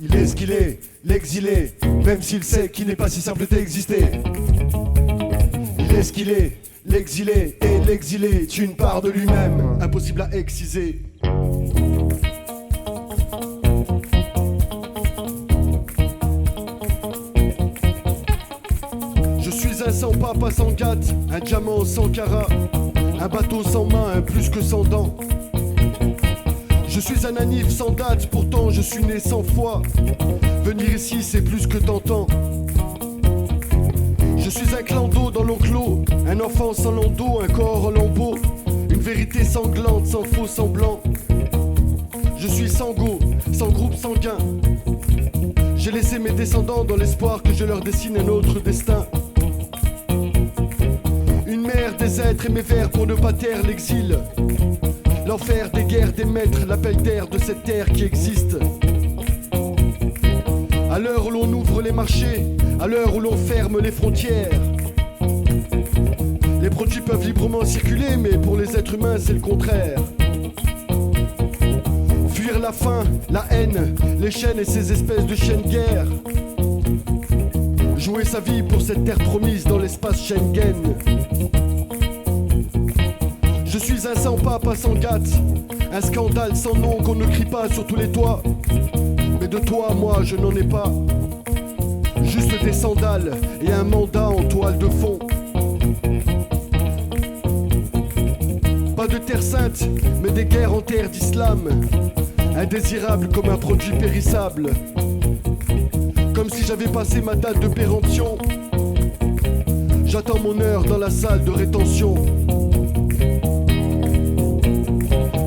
Il est ce qu'il est, l'exilé, même s'il sait qu'il n'est pas si simple d'exister. Il est ce qu'il est, l'exilé, et l'exilé est une part de lui-même, impossible à exciser. Je suis un sans papa sans gâte, un diamant sans carat, un bateau sans main, un plus que sans dents. Je suis un anif sans date, pourtant je suis né 100 fois. Venir ici c'est plus que tentant. Je suis un clando dans l'enclos, un enfant sans landau, un corps en lambeaux, une vérité sanglante sans faux semblant. Je suis sans go, sans groupe sanguin. J'ai laissé mes descendants dans l'espoir que je leur dessine un autre destin. Une mère des êtres et mes vers pour ne pas taire l'exil. L'enfer des guerres des maîtres, l'appel d'air de cette terre qui existe. À l'heure où l'on ouvre les marchés, à l'heure où l'on ferme les frontières, les produits peuvent librement circuler, mais pour les êtres humains c'est le contraire. Fuir la faim, la haine, les chaînes et ces espèces de chaînes guerre. Jouer sa vie pour cette terre promise dans l'espace Schengen. Je suis un sans papa sans gâte, un scandale sans nom qu'on ne crie pas sur tous les toits. Mais de toi, moi, je n'en ai pas. Juste des sandales et un mandat en toile de fond. Pas de terre sainte, mais des guerres en terre d'islam. Indésirable comme un produit périssable. Comme si j'avais passé ma date de péremption. J'attends mon heure dans la salle de rétention.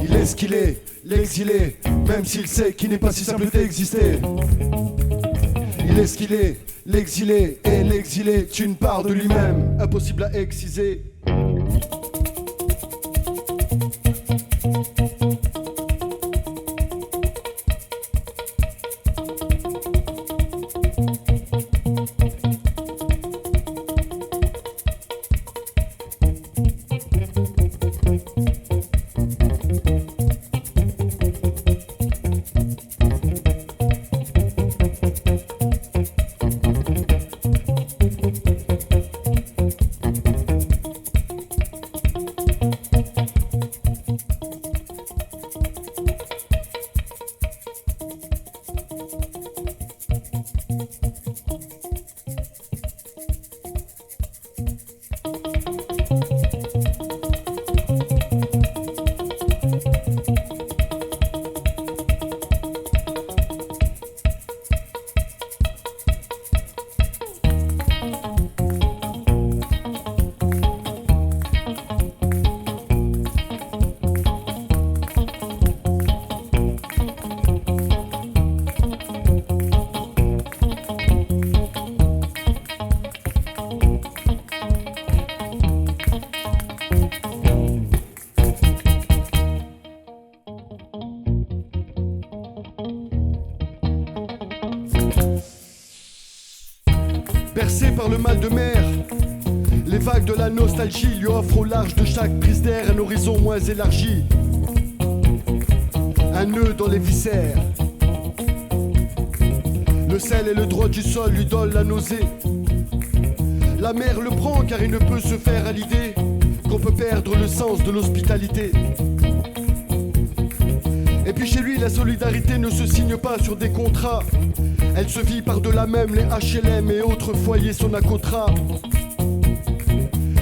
Il est ce qu'il est, l'exilé, même s'il sait qu'il n'est pas si simple d'exister. Il est ce qu'il est, l'exilé, et l'exilé est une part de lui-même, impossible à exciser. Bercé par le mal de mer, les vagues de la nostalgie lui offrent au large de chaque prise d'air un horizon moins élargi. Un nœud dans les viscères. Le sel et le droit du sol lui donnent la nausée. La mer le prend car il ne peut se faire à l'idée qu'on peut perdre le sens de l'hospitalité. Et puis chez lui la solidarité ne se signe pas sur des contrats. Elle se vit par-delà même les HLM et autres foyers Sonacotra.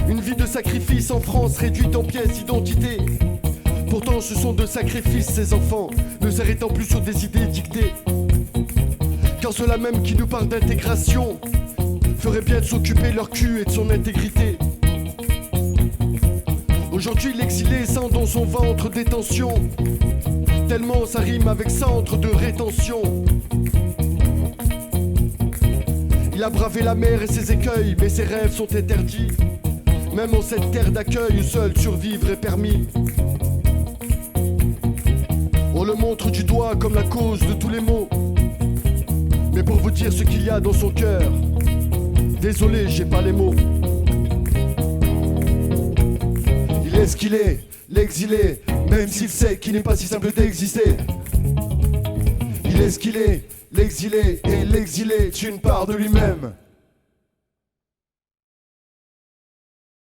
Une vie de sacrifice en France réduite en pièces d'identité. Pourtant ce sont de sacrifices ces enfants, ne s'arrêtant plus sur des idées dictées. Quand ceux-là même qui nous parlent d'intégration feraient bien de s'occuper leur cul et de son intégrité. Aujourd'hui l'exilé sent dans son ventre des tensions, tellement ça rime avec centre de rétention. Il a bravé la mer et ses écueils, mais ses rêves sont interdits. Même en cette terre d'accueil où seul survivre est permis. On le montre du doigt comme la cause de tous les maux, mais pour vous dire ce qu'il y a dans son cœur, désolé, j'ai pas les mots. Il est ce qu'il est, l'exilé, même s'il sait qu'il n'est pas si simple d'exister. Il est ce qu'il est, l'exilé, et l'exilé est une part de lui-même.